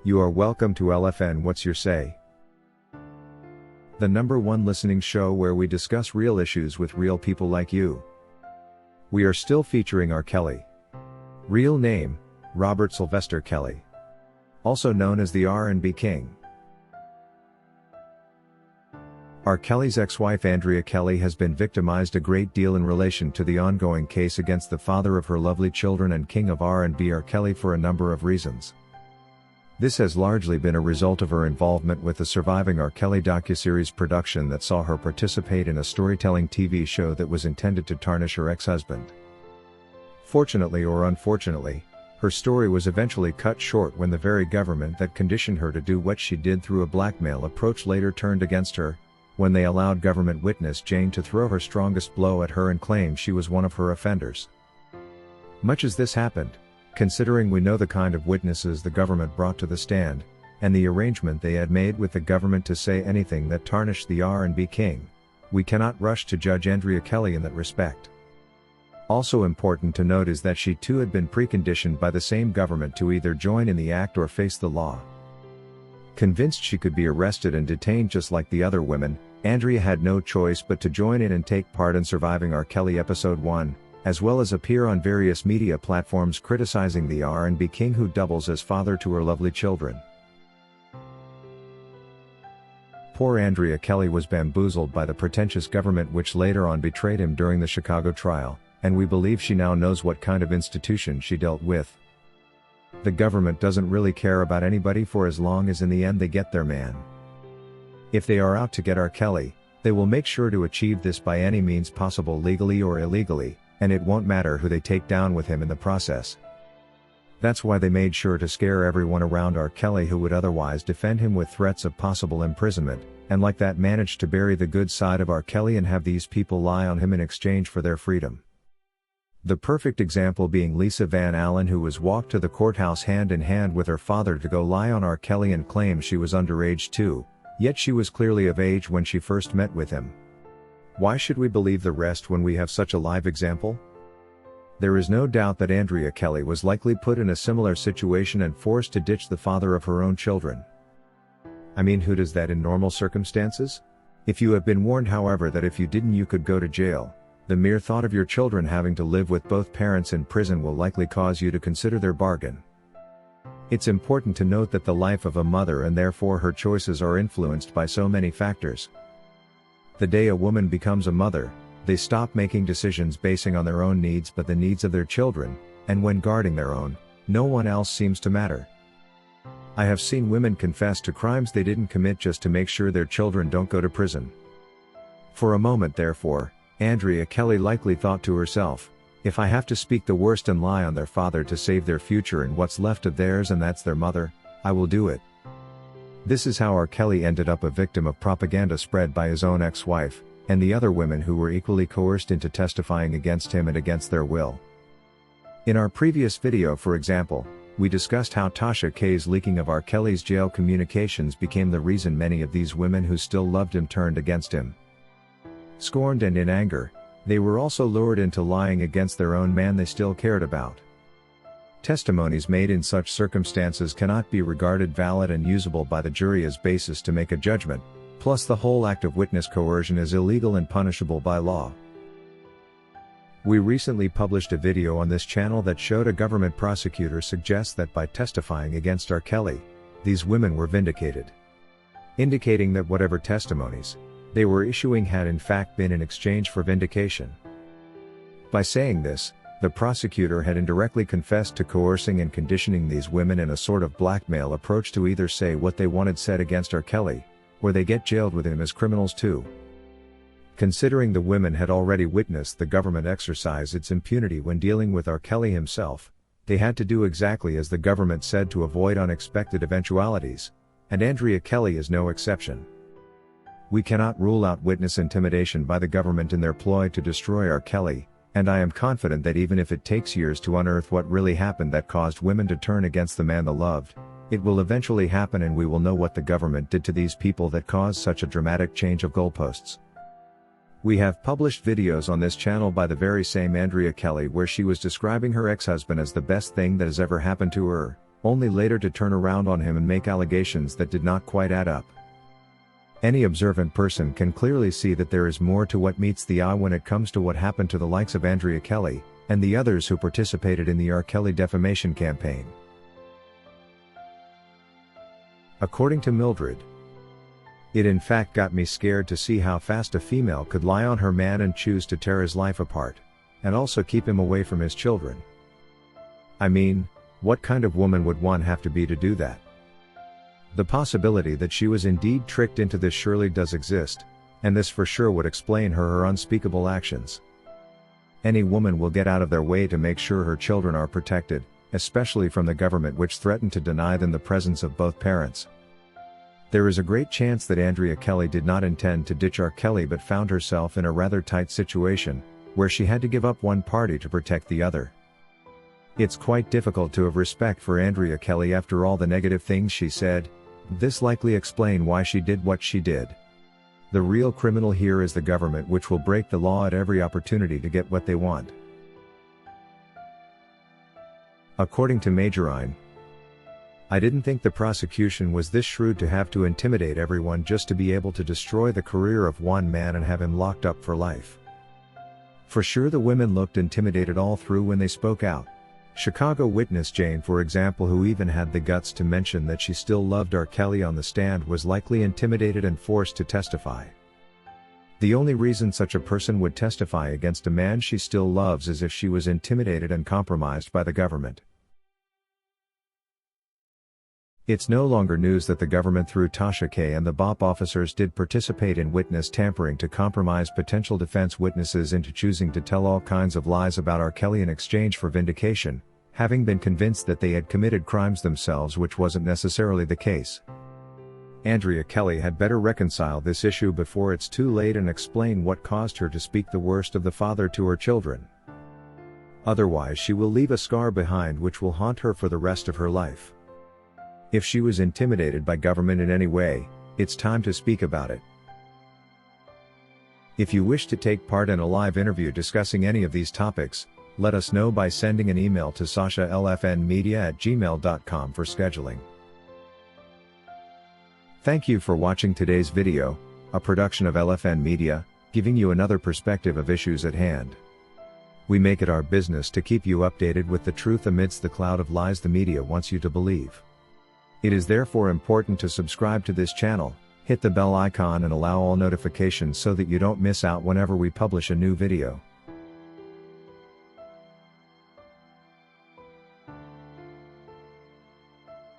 You are welcome to LFN What's Your Say? The #1 listening show where we discuss real issues with real people like you. We are still featuring R. Kelly. Real name, Robert Sylvester Kelly. Also known as the R&B King. R. Kelly's ex-wife Andrea Kelly has been victimized a great deal in relation to the ongoing case against the father of her lovely children and king of R&B R. Kelly for a number of reasons. This has largely been a result of her involvement with the Surviving R. Kelly docuseries production that saw her participate in a storytelling TV show that was intended to tarnish her ex-husband. Fortunately or unfortunately, her story was eventually cut short when the very government that conditioned her to do what she did through a blackmail approach later turned against her, when they allowed government witness Jane to throw her strongest blow at her and claim she was one of her offenders. Much as this happened, considering we know the kind of witnesses the government brought to the stand, and the arrangement they had made with the government to say anything that tarnished the R&B King, we cannot rush to judge Andrea Kelly in that respect. Also important to note is that she too had been preconditioned by the same government to either join in the act or face the law. Convinced she could be arrested and detained just like the other women, Andrea had no choice but to join in and take part in Surviving R. Kelly Episode 1, as well as appear on various media platforms criticizing the R&B King who doubles as father to her lovely children. Poor Andrea Kelly was bamboozled by the pretentious government which later on betrayed him during the Chicago trial, and we believe she now knows what kind of institution she dealt with. The government doesn't really care about anybody for as long as in the end they get their man. If they are out to get R. Kelly, they will make sure to achieve this by any means possible legally or illegally, and it won't matter who they take down with him in the process. That's why they made sure to scare everyone around R. Kelly who would otherwise defend him with threats of possible imprisonment, and like that managed to bury the good side of R. Kelly and have these people lie on him in exchange for their freedom. The perfect example being Lisa Van Allen, who was walked to the courthouse hand in hand with her father to go lie on R. Kelly and claim she was underage too, yet she was clearly of age when she first met with him. Why should we believe the rest when we have such a live example? There is no doubt that Andrea Kelly was likely put in a similar situation and forced to ditch the father of her own children. I mean, who does that in normal circumstances? If you have been warned however that if you didn't you could go to jail, the mere thought of your children having to live with both parents in prison will likely cause you to consider their bargain. It's important to note that the life of a mother and therefore her choices are influenced by so many factors. The day a woman becomes a mother, they stop making decisions basing on their own needs but the needs of their children, and when guarding their own, no one else seems to matter. I have seen women confess to crimes they didn't commit just to make sure their children don't go to prison. For a moment therefore, Andrea Kelly likely thought to herself, if I have to speak the worst and lie on their father to save their future and what's left of theirs and that's their mother, I will do it. This is how R. Kelly ended up a victim of propaganda spread by his own ex-wife, and the other women who were equally coerced into testifying against him and against their will. In our previous video, for example, we discussed how Tasha K's leaking of R. Kelly's jail communications became the reason many of these women who still loved him turned against him. Scorned and in anger, they were also lured into lying against their own man they still cared about. Testimonies made in such circumstances cannot be regarded valid and usable by the jury as basis to make a judgment, plus the whole act of witness coercion is illegal and punishable by law. We recently published a video on this channel that showed a government prosecutor suggests that by testifying against R. Kelly, these women were vindicated. Indicating that whatever testimonies they were issuing had in fact been in exchange for vindication. By saying this, the prosecutor had indirectly confessed to coercing and conditioning these women in a sort of blackmail approach to either say what they wanted said against R. Kelly, or they get jailed with him as criminals too. Considering the women had already witnessed the government exercise its impunity when dealing with R. Kelly himself, they had to do exactly as the government said to avoid unexpected eventualities, and Andrea Kelly is no exception. We cannot rule out witness intimidation by the government in their ploy to destroy R. Kelly, and I am confident that even if it takes years to unearth what really happened that caused women to turn against the man they loved, it will eventually happen and we will know what the government did to these people that caused such a dramatic change of goalposts. We have published videos on this channel by the very same Andrea Kelly where she was describing her ex-husband as the best thing that has ever happened to her, only later to turn around on him and make allegations that did not quite add up. Any observant person can clearly see that there is more to what meets the eye when it comes to what happened to the likes of Andrea Kelly, and the others who participated in the R. Kelly defamation campaign. According to Mildred, "It in fact got me scared to see how fast a female could lie on her man and choose to tear his life apart, and also keep him away from his children. I mean, what kind of woman would one have to be to do that?" The possibility that she was indeed tricked into this surely does exist, and this for sure would explain her unspeakable actions. Any woman will get out of their way to make sure her children are protected, especially from the government which threatened to deny them the presence of both parents. There is a great chance that Andrea Kelly did not intend to ditch R. Kelly but found herself in a rather tight situation, where she had to give up one party to protect the other. It's quite difficult to have respect for Andrea Kelly after all the negative things she said. This likely explains why she did what she did. The real criminal here is the government, which will break the law at every opportunity to get what they want. According to Majorine, "I didn't think the prosecution was this shrewd to have to intimidate everyone just to be able to destroy the career of one man and have him locked up for life. For sure the women looked intimidated all through when they spoke out. Chicago witness Jane, for example, who even had the guts to mention that she still loved R. Kelly on the stand, was likely intimidated and forced to testify. The only reason such a person would testify against a man she still loves is if she was intimidated and compromised by the government. It's no longer news that the government through Tasha K and the BOP officers did participate in witness tampering to compromise potential defense witnesses into choosing to tell all kinds of lies about R. Kelly in exchange for vindication, having been convinced that they had committed crimes themselves, which wasn't necessarily the case. Andrea Kelly had better reconcile this issue before it's too late and explain what caused her to speak the worst of the father to her children. Otherwise she will leave a scar behind which will haunt her for the rest of her life. If she was intimidated by government in any way, it's time to speak about it. If you wish to take part in a live interview discussing any of these topics, let us know by sending an email to sasha@lfnmedia@gmail.com for scheduling. Thank you for watching today's video, a production of LFN Media, giving you another perspective of issues at hand. We make it our business to keep you updated with the truth amidst the cloud of lies the media wants you to believe. It is therefore important to subscribe to this channel, hit the bell icon and allow all notifications so that you don't miss out whenever we publish a new video.